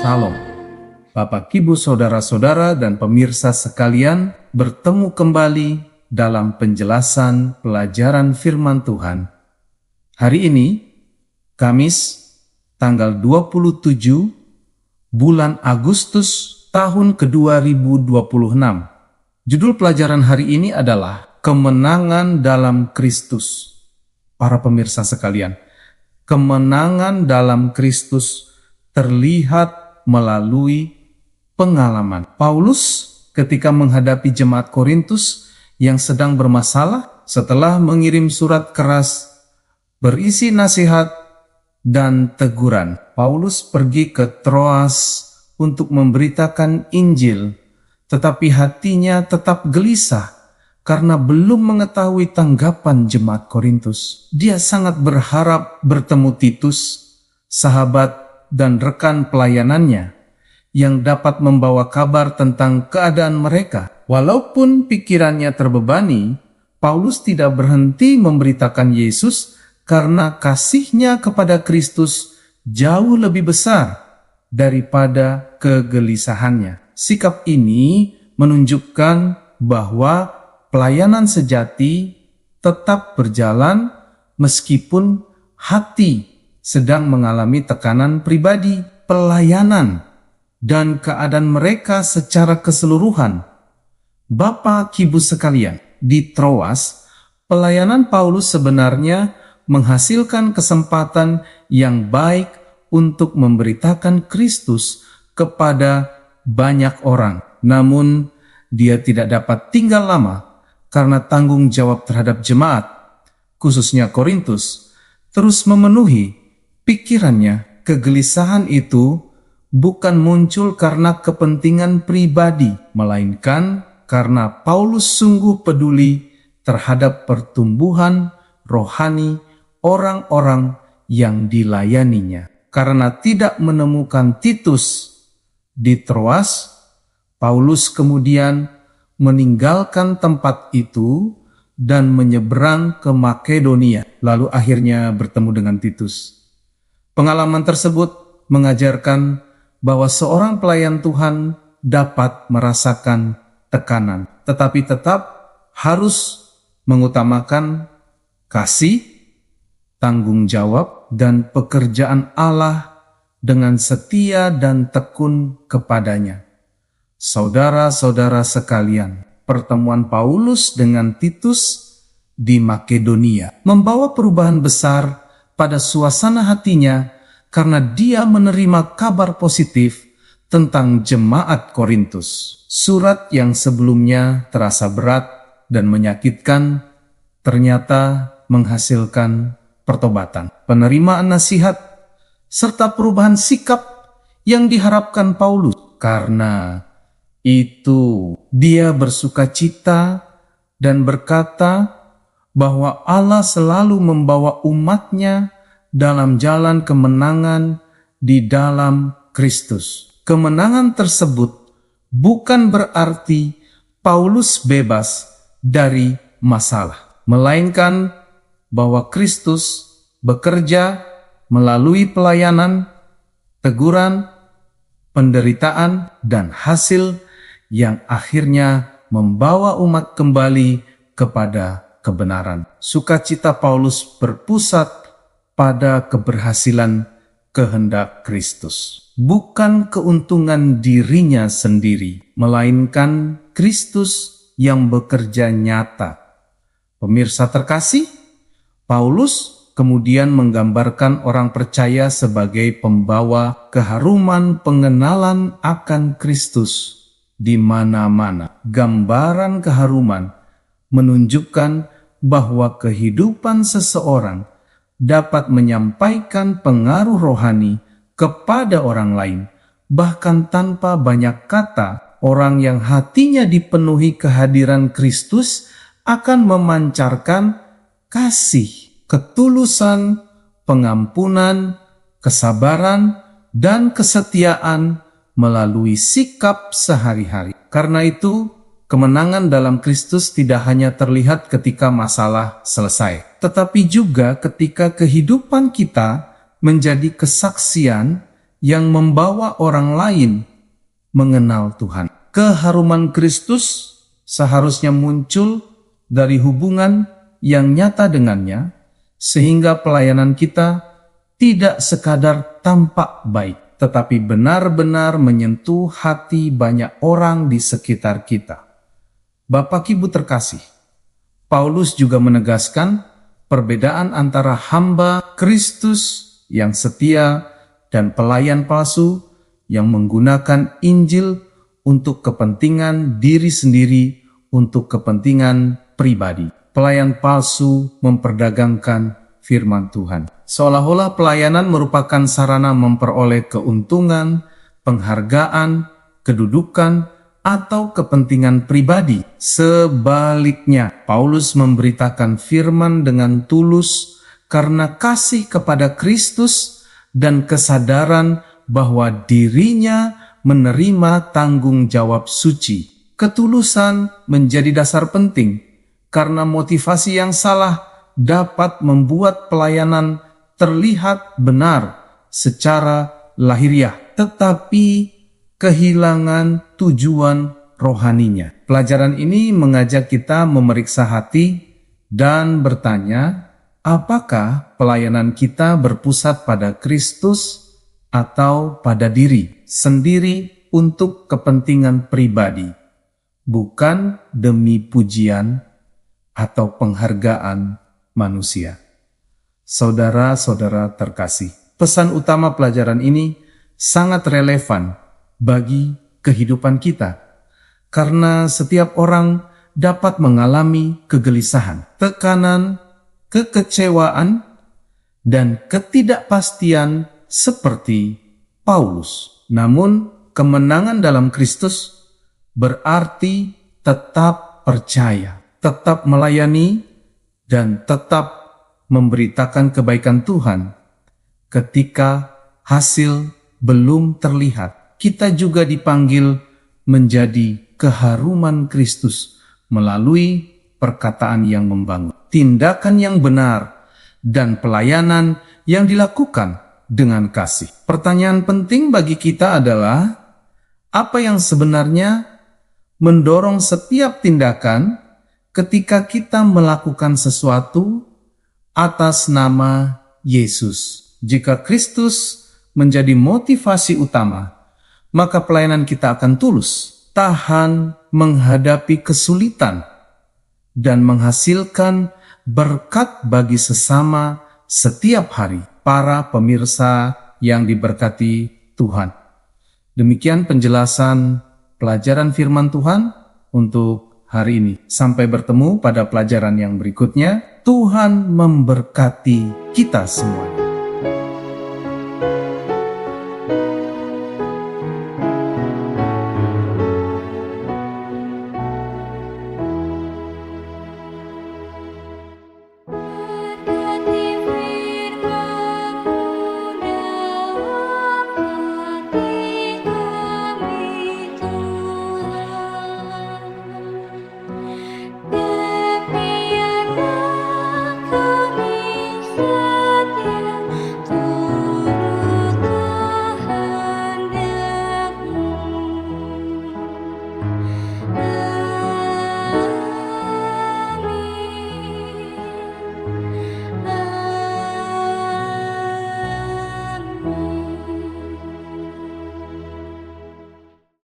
Shalom. Bapak, Ibu, saudara-saudara dan pemirsa sekalian, bertemu kembali dalam penjelasan pelajaran firman Tuhan. Hari ini, Kamis, tanggal 27 bulan Agustus tahun ke-2026. Judul pelajaran hari ini adalah Kemenangan dalam Kristus. Para pemirsa sekalian, kemenangan dalam Kristus terlihat melalui pengalaman. Paulus ketika menghadapi jemaat Korintus yang sedang bermasalah, setelah mengirim surat keras berisi nasihat dan teguran, Paulus pergi ke Troas untuk memberitakan Injil, tetapi hatinya tetap gelisah karena belum mengetahui tanggapan jemaat Korintus. Dia sangat berharap bertemu Titus, sahabat dan rekan pelayanannya, yang dapat membawa kabar tentang keadaan mereka. Walaupun pikirannya terbebani, Paulus tidak berhenti memberitakan Yesus karena kasihnya kepada Kristus jauh lebih besar daripada kegelisahannya. Sikap ini menunjukkan bahwa pelayanan sejati tetap berjalan meskipun hati sedang mengalami tekanan pribadi. Pelayanan dan keadaan mereka secara keseluruhan. Bapak, Ibu sekalian, di Troas, pelayanan Paulus sebenarnya menghasilkan kesempatan yang baik untuk memberitakan Kristus kepada banyak orang. Namun, dia tidak dapat tinggal lama karena tanggung jawab terhadap jemaat, khususnya Korintus, terus memenuhi pikirannya. Kegelisahan itu bukan muncul karena kepentingan pribadi, melainkan karena Paulus sungguh peduli terhadap pertumbuhan rohani orang-orang yang dilayaninya. Karena tidak menemukan Titus di Troas, Paulus kemudian meninggalkan tempat itu dan menyeberang ke Makedonia, lalu akhirnya bertemu dengan Titus. Pengalaman tersebut mengajarkan bahwa seorang pelayan Tuhan dapat merasakan tekanan, tetapi tetap harus mengutamakan kasih, tanggung jawab, dan pekerjaan Allah dengan setia dan tekun kepadanya. Saudara-saudara sekalian, pertemuan Paulus dengan Titus di Makedonia membawa perubahan besar pada suasana hatinya karena dia menerima kabar positif tentang jemaat Korintus. Surat yang sebelumnya terasa berat dan menyakitkan ternyata menghasilkan pertobatan, penerimaan nasihat, serta perubahan sikap yang diharapkan Paulus. Karena itu dia bersukacita dan berkata bahwa Allah selalu membawa umatnya dalam jalan kemenangan di dalam Kristus. Kemenangan tersebut bukan berarti Paulus bebas dari masalah, melainkan bahwa Kristus bekerja melalui pelayanan, teguran, penderitaan, dan hasil yang akhirnya membawa umat kembali kepada kebenaran. Sukacita Paulus berpusat pada keberhasilan kehendak Kristus, bukan keuntungan dirinya sendiri, melainkan Kristus yang bekerja nyata. Pemirsa terkasih, Paulus kemudian menggambarkan orang percaya sebagai pembawa keharuman pengenalan akan Kristus di mana-mana. Gambaran keharuman menunjukkan bahwa kehidupan seseorang dapat menyampaikan pengaruh rohani kepada orang lain, bahkan tanpa banyak kata. Orang yang hatinya dipenuhi kehadiran Kristus akan memancarkan kasih, ketulusan, pengampunan, kesabaran, dan kesetiaan melalui sikap sehari-hari. Karena itu, kemenangan dalam Kristus tidak hanya terlihat ketika masalah selesai, tetapi juga ketika kehidupan kita menjadi kesaksian yang membawa orang lain mengenal Tuhan. Keharuman Kristus seharusnya muncul dari hubungan yang nyata dengannya, sehingga pelayanan kita tidak sekadar tampak baik, tetapi benar-benar menyentuh hati banyak orang di sekitar kita. Bapak Ibu terkasih, Paulus juga menegaskan perbedaan antara hamba Kristus yang setia dan pelayan palsu yang menggunakan Injil untuk kepentingan diri sendiri, untuk kepentingan pribadi. Pelayan palsu memperdagangkan firman Tuhan. Seolah-olah pelayanan merupakan sarana memperoleh keuntungan, penghargaan, kedudukan, atau kepentingan pribadi. Sebaliknya, Paulus memberitakan firman dengan tulus karena kasih kepada Kristus dan kesadaran bahwa dirinya menerima tanggung jawab suci. Ketulusan menjadi dasar penting karena motivasi yang salah dapat membuat pelayanan terlihat benar secara lahiriah, tetapi kehilangan tujuan rohaninya. Pelajaran ini mengajak kita memeriksa hati dan bertanya, apakah pelayanan kita berpusat pada Kristus atau pada diri sendiri untuk kepentingan pribadi, bukan demi pujian atau penghargaan manusia. Saudara-saudara terkasih, pesan utama pelajaran ini sangat relevan bagi kehidupan kita, karena setiap orang dapat mengalami kegelisahan, tekanan, kekecewaan, dan ketidakpastian seperti Paulus. Namun, kemenangan dalam Kristus berarti tetap percaya, tetap melayani, dan tetap memberitakan kebaikan Tuhan ketika hasil belum terlihat. Kita juga dipanggil menjadi keharuman Kristus melalui perkataan yang membangun, tindakan yang benar, dan pelayanan yang dilakukan dengan kasih. Pertanyaan penting bagi kita adalah, apa yang sebenarnya mendorong setiap tindakan ketika kita melakukan sesuatu atas nama Yesus? Jika Kristus menjadi motivasi utama, maka pelayanan kita akan tulus, tahan menghadapi kesulitan, dan menghasilkan berkat bagi sesama setiap hari. Para pemirsa yang diberkati Tuhan, demikian penjelasan pelajaran firman Tuhan untuk hari ini. Sampai bertemu pada pelajaran yang berikutnya. Tuhan memberkati kita semua.